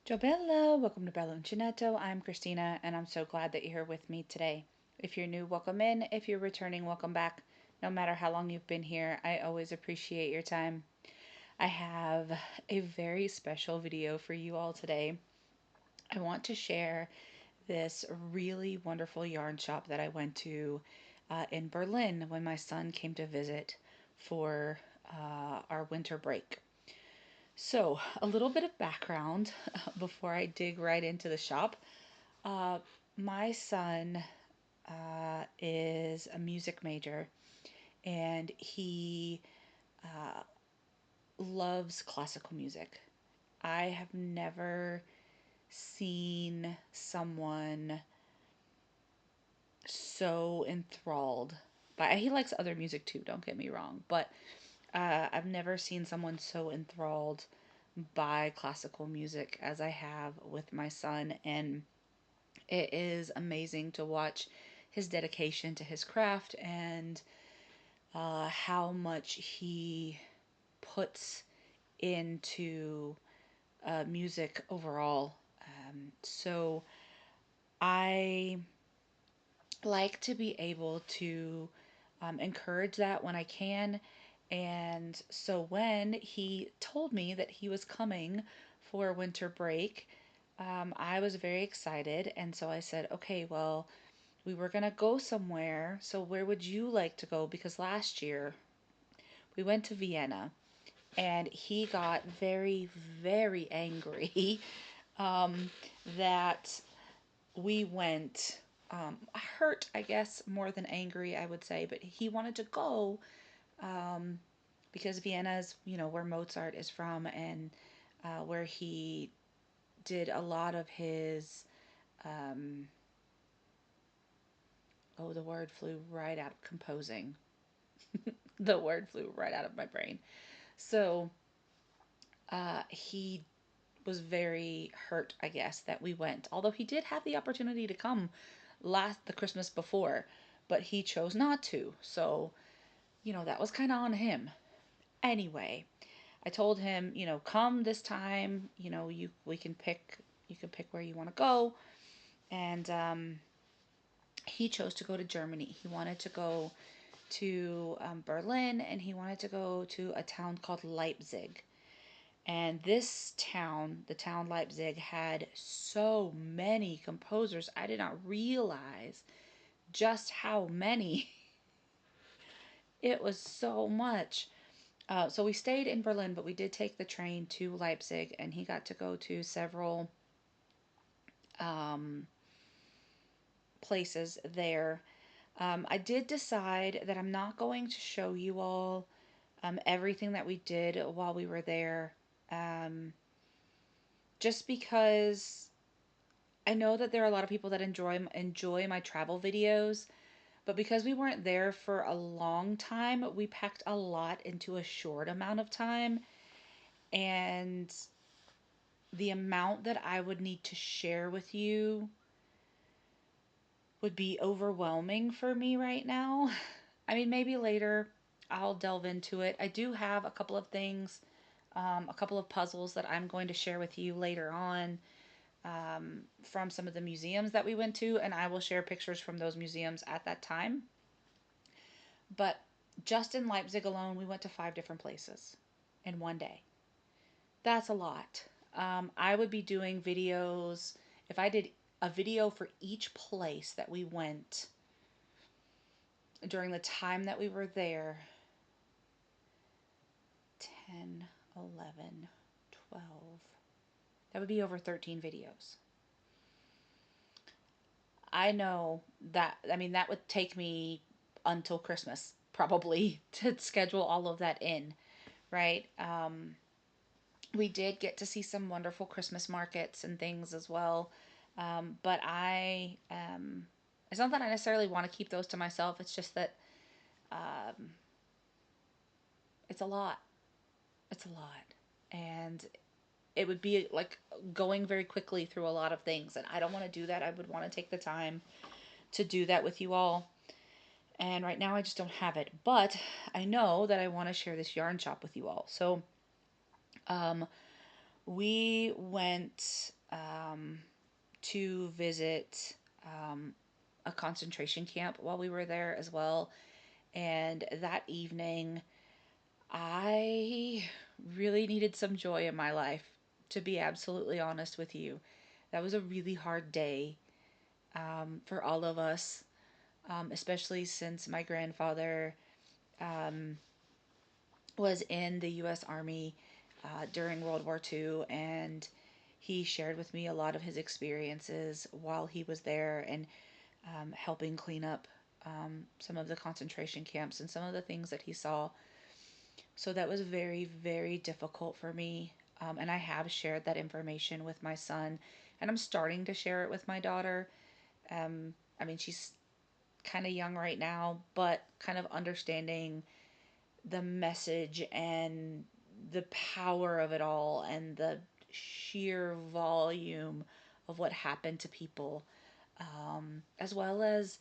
Ciao Bella, welcome to Bella Uncinetto. I'm Christina and I'm so glad that you're here with me today. If you're new, welcome in. If you're returning, welcome back. No matter how long you've been here, I always appreciate your time. I have a very special video for you all today. I want to share this really wonderful yarn shop that I went to in Berlin when my son came to visit for our winter break. So, a little bit of background before I dig right into the shop. Uh, my son is a music major and he uh, loves classical music. I have never seen someone so enthralled by, he likes other music too, don't get me wrong, but I've never seen someone so enthralled by classical music as I have with my son, and it is amazing to watch his dedication to his craft and how much he puts into music overall. So I like to be able to encourage that when I can. And so when he told me that he was coming for winter break, I was very excited. And so I said, okay, well, we were going to go somewhere. So where would you like to go? Because last year we went to Vienna and he got very, very angry um, that we went hurt, I guess, more than angry, I would say. But he wanted to go um, because Vienna is, where Mozart is from and where he did a lot of his. Um, oh, the word flew right out of composing. The word flew right out of my brain. So he was very hurt, I guess, that we went. Although he did have the opportunity to come the Christmas before, but he chose not to. So, that was kind of on him. Anyway, I told him, come this time, you can pick where you want to go. And he chose to go to Germany. He wanted to go to Berlin, and he wanted to go to a town called Leipzig. And this town, the town Leipzig, had so many composers. I did not realize just how many. It was so much. So we stayed in Berlin, but we did take the train to Leipzig, and he got to go to several um, places there. I did decide that I'm not going to show you all everything that we did while we were there, um, just because I know that there are a lot of people that enjoy my travel videos, but because we weren't there for a long time, we packed a lot into a short amount of time, and the amount that I would need to share with you would be overwhelming for me right now. I mean, maybe later I'll delve into it. I do have a couple of things, a couple of puzzles that I'm going to share with you later on from some of the museums that we went to, and I will share pictures from those museums at that time. But just in Leipzig alone, we went to 5 different places in one day. That's a lot. I would be doing videos, if I did a video for each place that we went during the time that we were there, 10, 11, 12, that would be over 13 videos. I know that, I mean, that would take me until Christmas probably to schedule all of that in, right? We did get to see some wonderful Christmas markets and things as well. But it's not that I necessarily want to keep those to myself. It's just that um, it's a lot. It's a lot. And it would be like going very quickly through a lot of things. And I don't want to do that. I would want to take the time to do that with you all. And right now I just don't have it. But I know that I want to share this yarn shop with you all. So um, we went um, to visit um, a concentration camp while we were there as well. And that evening, I really needed some joy in my life, to be absolutely honest with you. That was a really hard day for all of us, especially since my grandfather um, was in the U.S. Army during World War II, and he shared with me a lot of his experiences while he was there and helping clean up some of the concentration camps and some of the things that he saw. So that was very, very difficult for me. And I have shared that information with my son, and I'm starting to share it with my daughter. I mean, she's kind of young right now, but kind of understanding the message and the power of it all and the sheer volume of what happened to people, as well as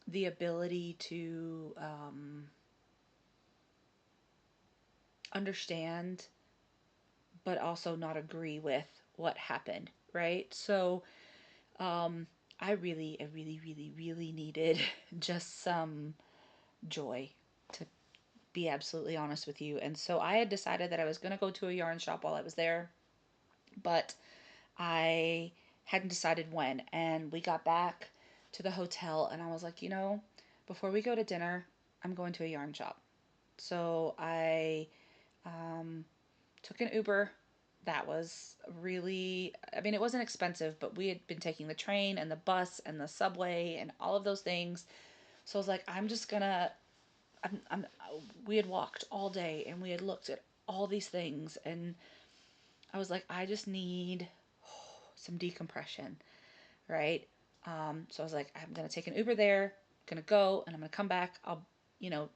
the ability to understand but also not agree with what happened, right? So I really needed just some joy, to be absolutely honest with you. And so I had decided that I was going to go to a yarn shop while I was there, but I hadn't decided when. And we got back to the hotel, and I was like, before we go to dinner, I'm going to a yarn shop. So I um, took an Uber. That was really, I mean, it wasn't expensive, but we had been taking the train and the bus and the subway and all of those things. So I was like, I'm just gonna, I'm we had walked all day and we had looked at all these things. And I was like, I just need some decompression, right? So I was like, I'm gonna take an Uber there, gonna go, and I'm gonna come back.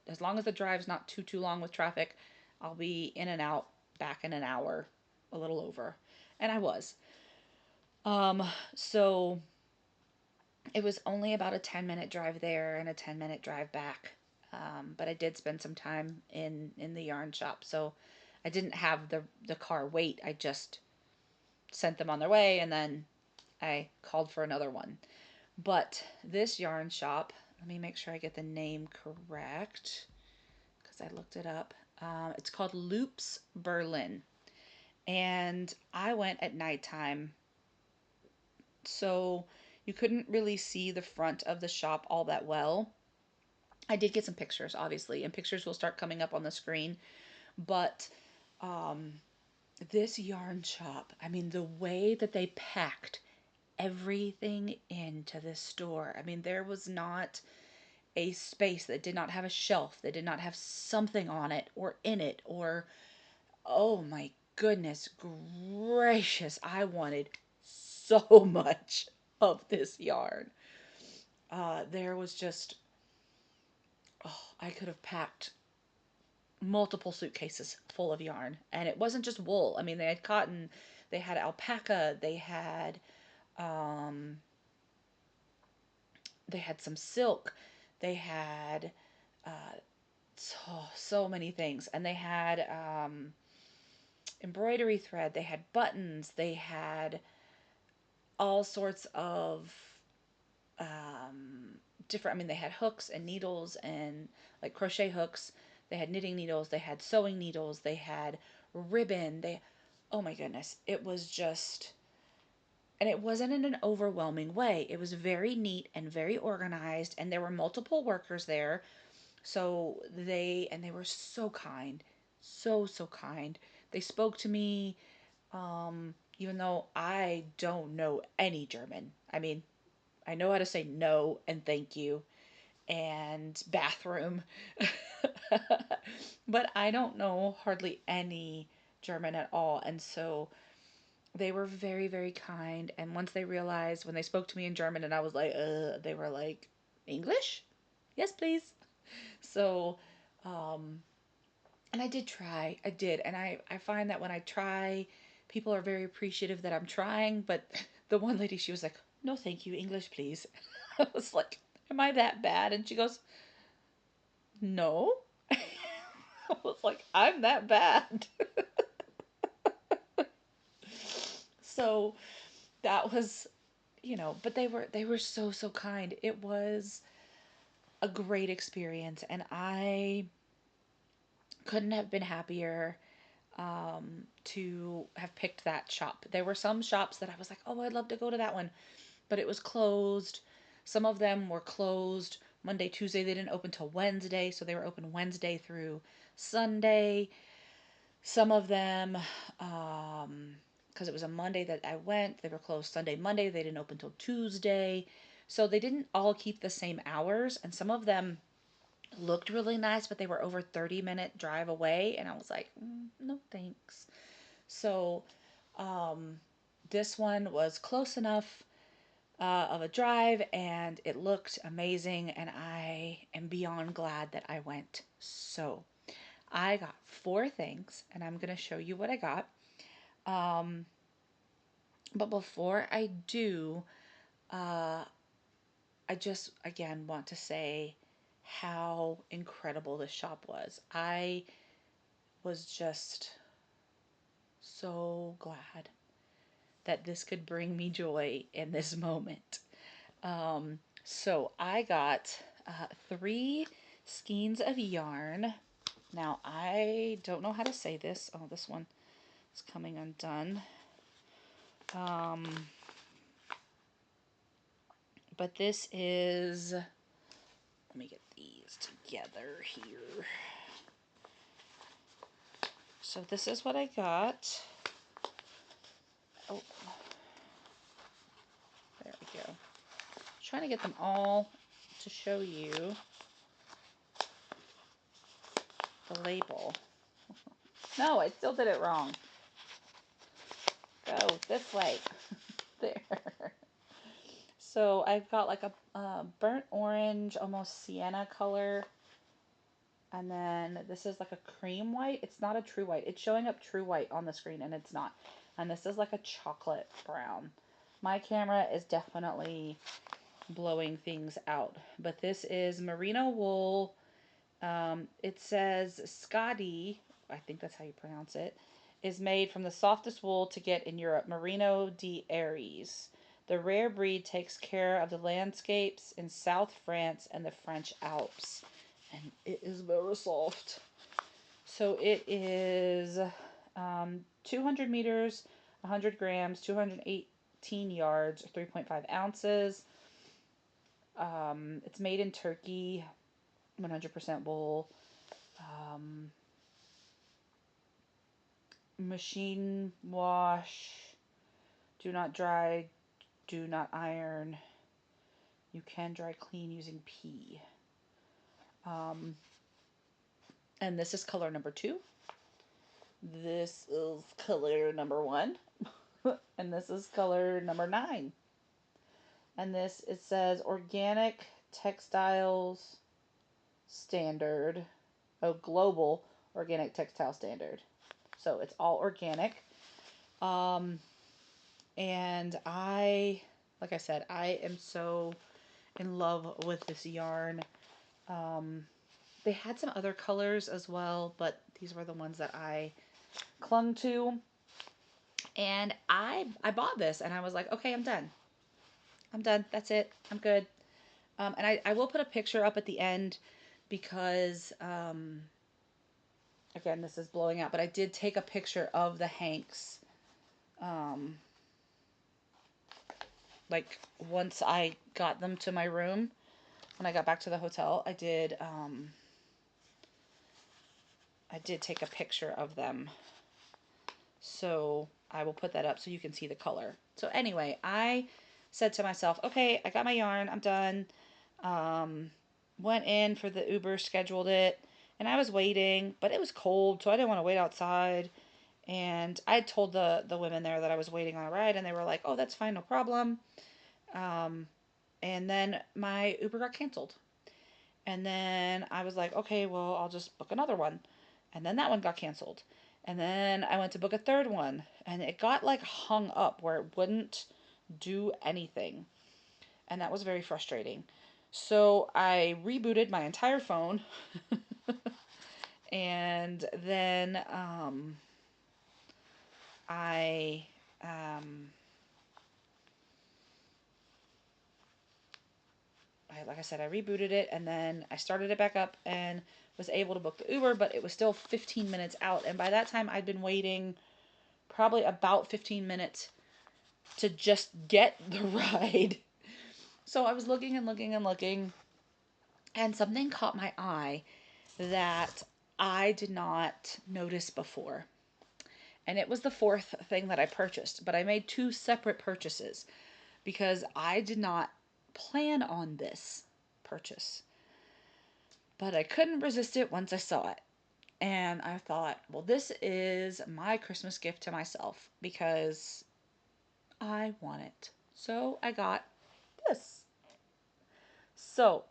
As long as the drive's not too long with traffic, I'll be in and out back in an hour, a little over, and I was. So it was only about a 10-minute drive there and a 10-minute drive back. But I did spend some time in the yarn shop, so I didn't have the car wait. I just sent them on their way, and then I called for another one. But this yarn shop, let me make sure I get the name correct because I looked it up. It's called Loops Berlin. And I went at nighttime, so you couldn't really see the front of the shop all that well. I did get some pictures, obviously, and pictures will start coming up on the screen. But um, this yarn shop, I mean, the way that they packed everything into this store, I mean, there was not a space that did not have a shelf, that did not have something on it or in it, or, oh my goodness gracious, I wanted so much of this yarn. There was just, oh, I could have packed multiple suitcases full of yarn. And it wasn't just wool. I mean, they had cotton, they had alpaca, um, they had some silk, they had so many things, and they had embroidery thread, they had buttons, they had all sorts of different. I mean, they had hooks and needles and like crochet hooks. They had knitting needles. They had sewing needles. They had ribbon. Oh my goodness, it was just, and it wasn't in an overwhelming way. It was very neat and very organized, and there were multiple workers there. So they were so kind, so kind. They spoke to me, even though I don't know any German. I mean, I know how to say no and thank you and bathroom. But I don't know hardly any German at all. And so they were very, very kind. And once they realized, when they spoke to me in German and I was like, they were like, English? Yes, please. So, um, and I did try. I did. And I find that when I try, people are very appreciative that I'm trying. But the one lady, she was like, no, thank you. English, please. I was like, am I that bad? And she goes, no. I was like, I'm that bad. So that was, but they were so so kind. It was a great experience, and I couldn't have been happier to have picked that shop. There were some shops that I was like, oh, I'd love to go to that one, but it was closed. Some of them were closed Monday, Tuesday. They didn't open till Wednesday, so they were open Wednesday through Sunday. Some of them, because it was a Monday that I went, they were closed Sunday, Monday. They didn't open till Tuesday. So they didn't all keep the same hours, and some of them looked really nice, but they were over 30-minute drive away, and I was like, no thanks. So this one was close enough of a drive, and it looked amazing, and I am beyond glad that I went. So I got four things, and I'm going to show you what I got. But before I do, uh, I just again want to say how incredible this shop was. I was just so glad that this could bring me joy in this moment. So I got three skeins of yarn. Now I don't know how to say this. Oh, this one is coming undone. But this is, let me get these together here. So this is what I got. Oh, there we go. Trying to get them all to show you the label. No, I still did it wrong. Go this way. There. So I've got like a burnt orange, almost sienna color. And then this is like a cream white. It's not a true white. It's showing up true white on the screen, and it's not. And this is like a chocolate brown. My camera is definitely blowing things out. But this is merino wool. It says Scotty, I think that's how you pronounce it, is made from the softest wool to get in Europe, Merino di Aries. The rare breed takes care of the landscapes in South France and the French Alps. And it is very soft. So it is 200 meters, 100 grams, 218 yards, 3.5 ounces. It's made in Turkey, 100% wool. Machine wash, do not dry, do not iron. You can dry clean using pee. And this is color number 2. This is color number 1. And this is color number 9. And this, it says organic textiles standard. Oh, global organic textile standard. So it's all organic. And like I said, I am so in love with this yarn. They had some other colors as well, but these were the ones that I clung to. And I bought this, and I was like, okay, I'm done. I'm done. That's it. I'm good. And I will put a picture up at the end because, again, this is blowing out, but I did take a picture of the hanks. Like once I got them to my room, when I got back to the hotel, I did take a picture of them. So I will put that up so you can see the color. So anyway, I said to myself, okay, I got my yarn, I'm done. Went in for the Uber, scheduled it, and I was waiting, but it was cold, so I didn't want to wait outside. And I told the women there that I was waiting on a ride, and they were like, oh, that's fine, no problem. And then my Uber got canceled. And then I was like, okay, well, I'll just book another one. And then that one got canceled. And then I went to book a third one, and it got like hung up where it wouldn't do anything. And that was very frustrating. So I rebooted my entire phone. And then I Um, like I said, I rebooted it and then I started it back up and was able to book the Uber, but it was still 15 minutes out. And by that time, I'd been waiting probably about 15 minutes to just get the ride. So I was looking and looking and looking, and something caught my eye that I did not notice before. And it was the fourth thing that I purchased, but I made two separate purchases because I did not plan on this purchase. But I couldn't resist it once I saw it. And I thought, well, this is my Christmas gift to myself because I want it. So I got this. So,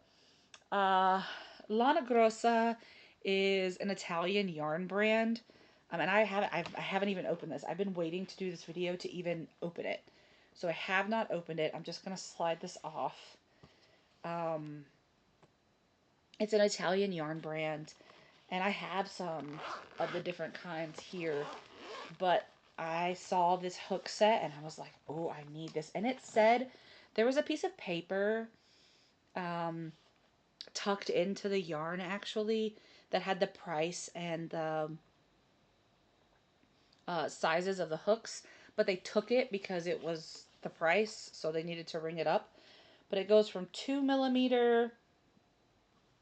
uh, Lana Grossa is an Italian yarn brand. And I haven't even opened this. I've been waiting to do this video to even open it. So I have not opened it. I'm just going to slide this off. Um, it's an Italian yarn brand. And I have some of the different kinds here. But I saw this hook set and I was like, oh, I need this. And it said there was a piece of paper um, tucked into the yarn actually that had the price and the sizes of the hooks, but they took it because it was the price, so they needed to ring it up. But it goes from 2 millimeter,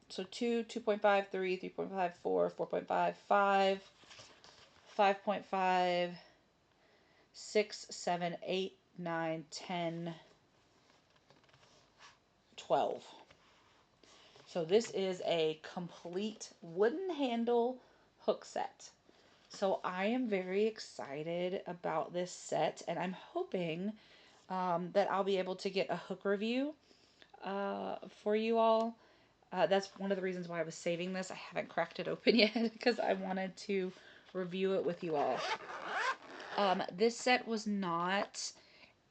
so 2, 2.5, 3, 3.5, 4, 4.5, 5, 5.5, 6, 7, 8, 9, 10, 12. So this is a complete wooden handle hook set. So I am very excited about this set, and I'm hoping that I'll be able to get a hook review for you all. That's one of the reasons why I was saving this. I haven't cracked it open yet because I wanted to review it with you all. This set was not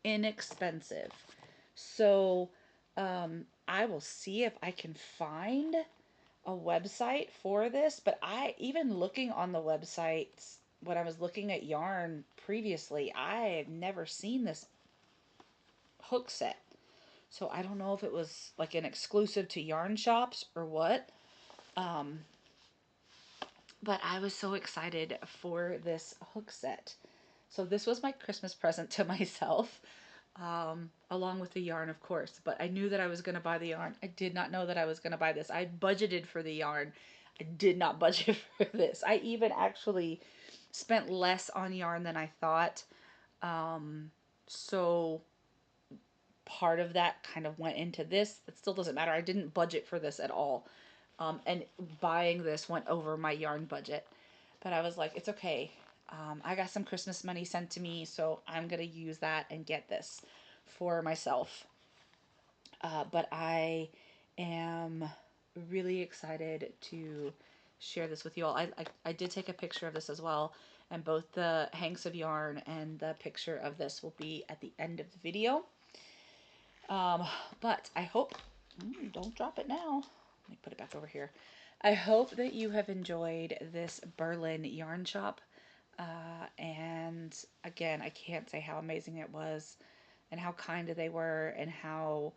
inexpensive. So I will see if I can find a website for this, but even looking on the websites when I was looking at yarn previously, I have never seen this hook set. So I don't know if it was like an exclusive to yarn shops or what. Um, but I was so excited for this hook set. So this was my Christmas present to myself, along with the yarn, of course. But I knew that I was going to buy the yarn. I did not know that I was going to buy this. I budgeted for the yarn. I did not budget for this. I even actually spent less on yarn than I thought. So part of that kind of went into this. It still doesn't matter. I didn't budget for this at all. And buying this went over my yarn budget. But I was like, it's okay. I got some Christmas money sent to me, so I'm going to use that and get this for myself. But I am really excited to share this with you all. I did take a picture of this as well, and both the hanks of yarn and the picture of this will be at the end of the video. But I hope, don't drop it now. Let me put it back over here. I hope that you have enjoyed this Berlin yarn shop. And again, I can't say how amazing it was and how kind they were and how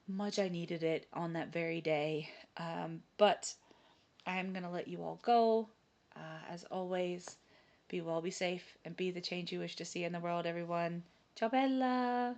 much I needed it on that very day. But I'm going to let you all go. As always, be well, be safe, and be the change you wish to see in the world, everyone. Ciao bella!